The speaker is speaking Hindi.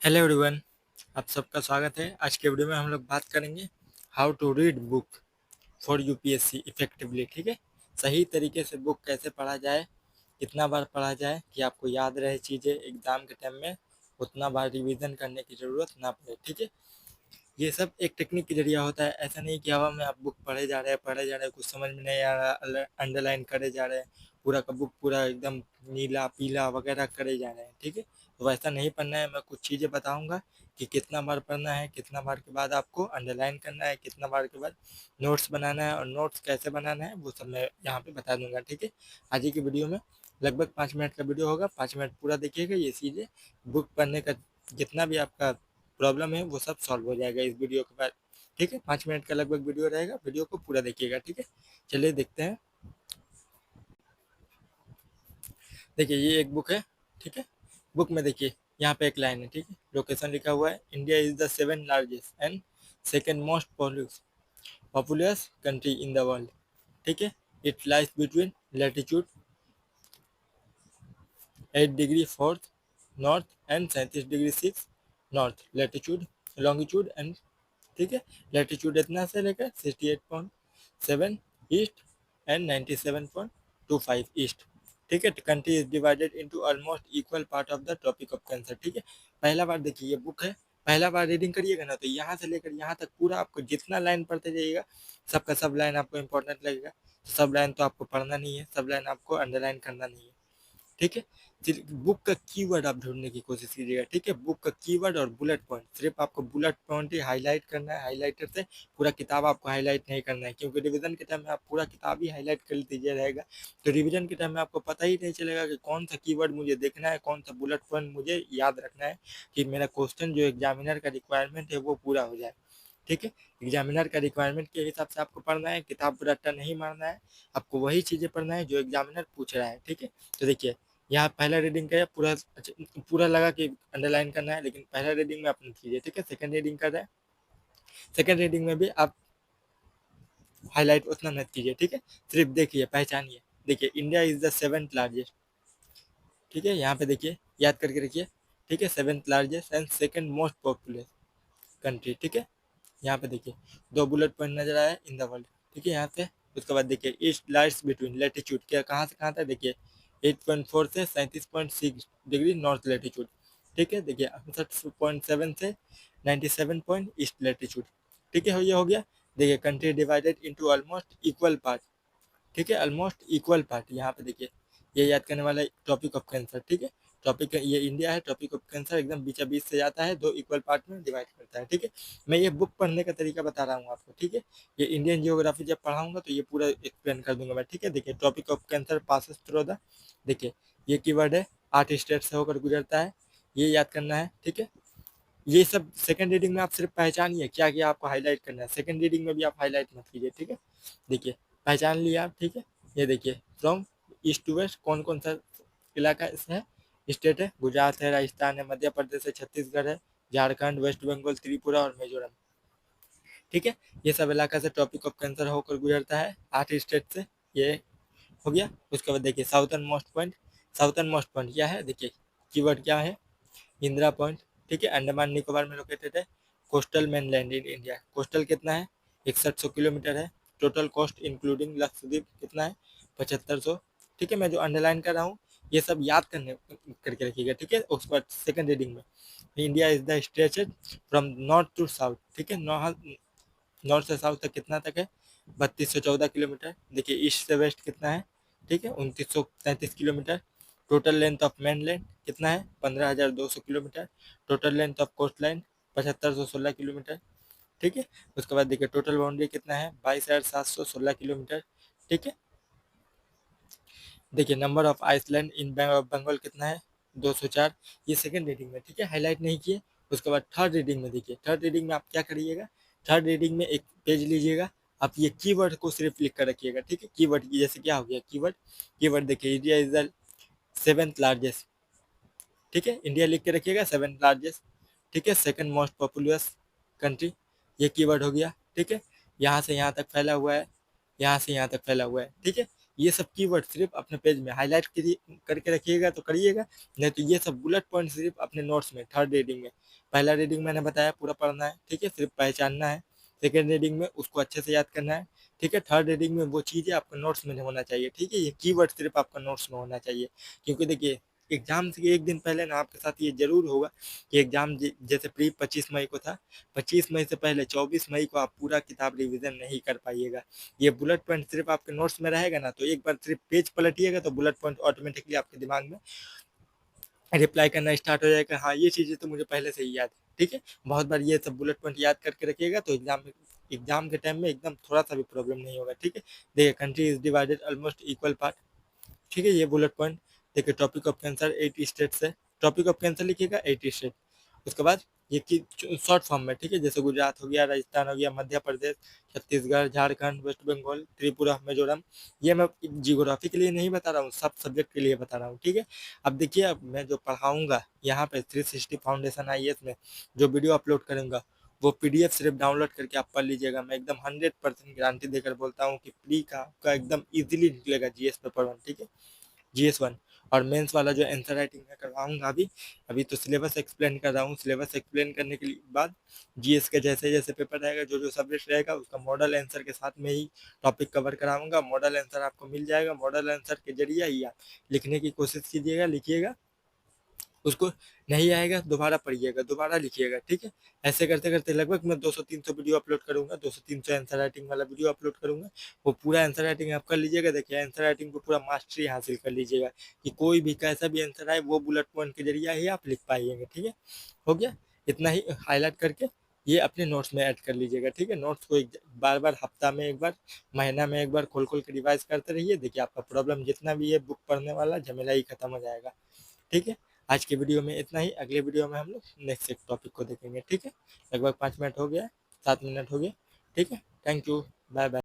हेलो एवरीवन, आप सबका स्वागत है। आज के वीडियो में हम लोग बात करेंगे how to read book for UPSC effectively. ठीक है, सही तरीके से बुक कैसे पढ़ा जाए, कितना बार पढ़ा जाए कि आपको याद रहे चीज़ें एग्ज़ाम के टाइम में, उतना बार रिवीजन करने की ज़रूरत ना पड़े। ठीक है, ये सब एक टेक्निक के जरिए होता है। ऐसा नहीं कि हवा में आप बुक पढ़े जा रहे हैं, कुछ समझ में नहीं आ रहा, अंडरलाइन करे जा रहे हैं, पूरा का बुक पूरा एकदम नीला पीला वगैरह करे जा रहे हैं। ठीक है, तो वैसा नहीं पढ़ना है। मैं कुछ चीज़ें बताऊंगा कि कितना बार पढ़ना है, कितना बार के बाद आपको अंडरलाइन करना है, कितना बार के बाद नोट्स बनाना है, और नोट्स कैसे बनाना है वो सब मैं यहाँ पे बता दूंगा। ठीक है, आज ही की वीडियो में लगभग 5 मिनट का वीडियो होगा, 5 मिनट पूरा देखिएगा। ये चीज़ें बुक पढ़ने का जितना भी आपका प्रॉब्लम है वो सब सॉल्व हो जाएगा इस वीडियो के बाद। ठीक है, 5 मिनट का लगभग वीडियो रहेगा, वीडियो को पूरा देखिएगा। ठीक है, चलिए देखते हैं। देखिए ये एक बुक है। ठीक है, बुक में देखिए यहाँ पे एक लाइन है। ठीक है, लोकेशन लिखा हुआ है, India is the 7th largest and second most populous country in the world. ठीक है, it lies between latitude 8 degree 4 north and 37 degree 6 north latitude longitude and, ठीक है, लेटीट्यूड इतना से लेकर 68.7 ईस्ट एंड 97.25 ईस्ट। ठीक है, country is divided into almost equal part of the tropic of Cancer. ठीक है, पहला बार देखिए ये बुक है, पहला बार रीडिंग करिएगा ना तो यहाँ से लेकर यहाँ तक पूरा आपको जितना लाइन पढ़ते जाइएगा सबका सब लाइन आपको इंपॉर्टेंट लगेगा। सब लाइन तो आपको पढ़ना नहीं है, सब लाइन आपको अंडरलाइन करना नहीं है। ठीक है, बुक का कीवर्ड आप ढूंढने की कोशिश कीजिएगा। ठीक है, बुक का कीवर्ड और बुलेट पॉइंट, सिर्फ आपको बुलेट पॉइंट ही हाईलाइट करना है। हाईलाइटर से पूरा किताब आपको हाईलाइट नहीं करना है, क्योंकि रिवीजन के टाइम में आप पूरा किताब ही हाईलाइट कर लीजिए रहेगा तो रिवीजन के टाइम में आपको पता ही नहीं चलेगा कि कौन सा कीवर्ड मुझे देखना है, कौन सा बुलेट पॉइंट मुझे याद रखना है कि मेरा क्वेश्चन जो एग्जामिनर का रिक्वायरमेंट है वो पूरा हो जाए। ठीक है, एग्जामिनर का रिक्वायरमेंट के हिसाब से आपको पढ़ना है, किताब पर रट्टा नहीं मारना है, आपको वही चीज़ें पढ़ना है जो एग्जामिनर पूछ रहा है। ठीक है, तो देखिए यहाँ पहला रीडिंग का पूरा पूरा लगा कि अंडरलाइन करना है, लेकिन पहला रीडिंग में आप मत कीजिए। ठीक है, सेकंड रीडिंग कर रहे हैं, सेकंड रीडिंग में भी आप हाईलाइट उतना मत कीजिए। ठीक है, सिर्फ देखिए पहचानिए। देखिए India is the 7th largest. ठीक है, यहाँ पे देखिए याद करके रखिए। ठीक है, 7th largest and second most popular country. ठीक है, यहाँ पे देखिए दो बुलेट पॉइंट नजर आया इन द वर्ल्ड। ठीक है, यहाँ पे उसके बाद देखिए ईस्ट लाइट्स बिटवीन लेटीट्यूड, क्या कहाँ से कहाँ तक देखिए 8.4 से 37.6 डिग्री नॉर्थ लेटीट्यूड। ठीक है, देखिए 68.7 से 97 पॉइंट ईस्ट लेटीट्यूड। ठीक है, ये हो गया। देखिए country divided into almost equal part. ठीक है, ऑलमोस्ट इक्वल पार्ट, यहाँ पे देखिए ये याद करने वाला टॉपिक ऑफ कैंसर। ठीक है, टॉपिक ये इंडिया है, टॉपिक ऑफ कैंसर एकदम बीचा बीच से जाता है, दो इक्वल पार्ट में डिवाइड करता है। ठीक है, मैं ये बुक पढ़ने का तरीका बता रहा हूँ आपको। ठीक है, ये इंडियन जियोग्राफी जब पढ़ाऊंगा तो ये पूरा एक्सप्लेन कर दूंगा मैं। ठीक है, देखिए topic of cancer passes through the, देखिए ये कीवर्ड है 8 स्टेट से होकर गुजरता है, ये याद करना है। ठीक है, ये सब सेकंड रीडिंग में आप सिर्फ पहचानिए क्या क्या आपको हाईलाइट करना है, सेकंड रीडिंग में भी आप हाईलाइट मत कीजिए। ठीक है, देखिए पहचान लिया आप। ठीक है, ये देखिए फ्रॉम ईस्ट टू वेस्ट कौन कौन सा इलाका है, स्टेट है, गुजरात है, राजस्थान है, मध्य प्रदेश है, छत्तीसगढ़ है, झारखंड, वेस्ट बंगाल, त्रिपुरा और मिजोरम। ठीक है, ये सब इलाका से टॉपिक ऑफ कैंसर होकर गुजरता है 8 स्टेट से, ये हो गया। उसके बाद देखिए southern most point, southern most point क्या है, देखिए कीवर्ड क्या है, इंदिरा पॉइंट। ठीक है, अंडमान निकोबार में लोकेटेड है। Coastal mainland in India, coastal कितना है 6100 किलोमीटर है। टोटल कॉस्ट इंक्लूडिंग लक्षद्वीप कितना है 7500। ठीक है, मैं जो अंडरलाइन कर रहा हूँ ये सब याद करके रखिएगा। ठीक है, उसके बाद सेकंड रीडिंग में India is the stretched from north to south. ठीक है, नॉर्थ से साउथ तक कितना तक है 3214 किलोमीटर। देखिए ईस्ट से वेस्ट कितना है, ठीक है 2933 kilometre. Total length of mainland कितना है 15200 kilometre. Total length of coastline 7516 kilometre. ठीक है, उसके बाद देखिए टोटल बाउंड्री कितना है 22716 किलोमीटर। ठीक है, देखिए नंबर ऑफ आइसलैंड इन बंगाल कितना है 204। ये सेकंड रीडिंग में, ठीक है, हाईलाइट नहीं किए। उसके बाद थर्ड रीडिंग में देखिए, थर्ड रीडिंग में आप क्या करिएगा, थर्ड रीडिंग में एक पेज लीजिएगा, आप ये कीवर्ड को सिर्फ लिख कर रखिएगा। ठीक है, कीवर्ड की जैसे क्या हो गया कीवर्ड, कीवर्ड देखिए India is the 7th largest. ठीक है, इंडिया लिख के रखिएगा 7th लार्जेस्ट। ठीक है, सेकंड मोस्ट पॉपुलस कंट्री, ये कीवर्ड हो गया। ठीक है, यहाँ से यहाँ तक फैला हुआ है, यहाँ से यहाँ तक फैला हुआ है। ठीक है, ये सब कीवर्ड सिर्फ अपने पेज में हाईलाइट करके रखिएगा तो करिएगा, नहीं तो ये सब बुलेट पॉइंट सिर्फ अपने नोट्स में थर्ड रीडिंग में। पहला रीडिंग मैंने बताया पूरा पढ़ना है, ठीक है, सिर्फ पहचानना है। सेकेंड रीडिंग में उसको अच्छे से याद करना है, ठीक है। थर्ड रीडिंग में वो चीज़ें आपका नोट्स में होना चाहिए, ठीक है। ये कीवर्ड सिर्फ आपका नोट्स में होना चाहिए, क्योंकि देखिए एग्जाम से एक दिन पहले ना आपके साथ ये जरूर होगा कि एग्जाम जैसे प्री 25 मई को था, 25 मई से पहले 24 मई को आप पूरा किताब रिवीजन नहीं कर पाइएगा। ये बुलेट पॉइंट सिर्फ आपके नोट्स में रहेगा ना, तो एक बार सिर्फ पेज पलटिएगा तो बुलेट पॉइंट ऑटोमेटिकली आपके दिमाग में रिप्लाई करना स्टार्ट हो जाएगा, हाँ ये चीज़ें तो मुझे पहले से ही याद है, ठीक है। बहुत बार ये सब बुलेट पॉइंट याद करके रखिएगा तो एग्जाम के टाइम में एकदम थोड़ा सा भी प्रॉब्लम नहीं होगा, ठीक है। देखिए country is divided almost equal part, ठीक है, ये बुलेट पॉइंट। देखिए टॉपिक ऑफ कैंसर 8 स्टेट्स है, टॉपिक ऑफ कैंसर लिखिएगा 8 स्टेट। उसके बाद ये की शॉर्ट फॉर्म में, ठीक है, जैसे गुजरात हो गया, राजस्थान हो गया, मध्य प्रदेश, छत्तीसगढ़, झारखंड, वेस्ट बंगाल, त्रिपुरा, मिजोरम। ये मैं जियोग्राफी के लिए नहीं बता रहा हूँ, सब सब्जेक्ट के लिए बता रहा हूँ, ठीक है। अब देखिए अब मैं जो पढ़ाऊंगा यहाँ पे 360 फाउंडेशन आईएएस में जो वीडियो अपलोड करूंगा, वो पीडीएफ सिर्फ डाउनलोड करके आप पढ़ लीजिएगा। मैं एकदम 100% गारंटी देकर बोलता हूँ कि प्री का आपका एकदम इजीली निकलेगा जीएस पेपर 1, ठीक है, जीएस 1। और मेंस वाला जो आंसर राइटिंग मैं करवाऊंगा अभी, अभी तो सिलेबस एक्सप्लेन कर रहा हूँ। सिलेबस एक्सप्लेन करने के बाद जीएस के जैसे जैसे पेपर रहेगा, जो जो सब्जेक्ट रहेगा, उसका मॉडल आंसर के साथ में ही टॉपिक कवर कराऊंगा। मॉडल आंसर आपको मिल जाएगा, मॉडल आंसर के जरिए ही आप लिखने की कोशिश कीजिएगा, लिखिएगा। उसको नहीं आएगा दोबारा पढ़िएगा, दोबारा लिखिएगा, ठीक है। ऐसे करते करते लगभग मैं 200-300 वीडियो अपलोड करूंगा, 200-300 आंसर राइटिंग वाला वीडियो अपलोड करूंगा। वो पूरा आंसर राइटिंग आप कर लीजिएगा। देखिए आंसर राइटिंग को पूरा मास्टरी हासिल कर लीजिएगा कि कोई भी कैसा भी आंसर आए वो बुलेट पॉइंट के जरिए ही आप लिख पाइएगा, ठीक है। हो गया, इतना ही हाईलाइट करके ये अपने नोट्स में ऐड कर लीजिएगा, ठीक है। नोट्स को बार बार हफ्ता में एक बार, महीना में एक बार खोल खोल के रिवाइज करते रहिए। देखिए आपका प्रॉब्लम जितना भी है बुक पढ़ने वाला झमेला ही खत्म हो जाएगा, ठीक है। आज के वीडियो में इतना ही, अगले वीडियो में हम लोग नेक्स्ट एक टॉपिक को देखेंगे, ठीक है। लगभग 5 मिनट हो गया, 7 मिनट हो गए, ठीक है। Thank you, bye bye.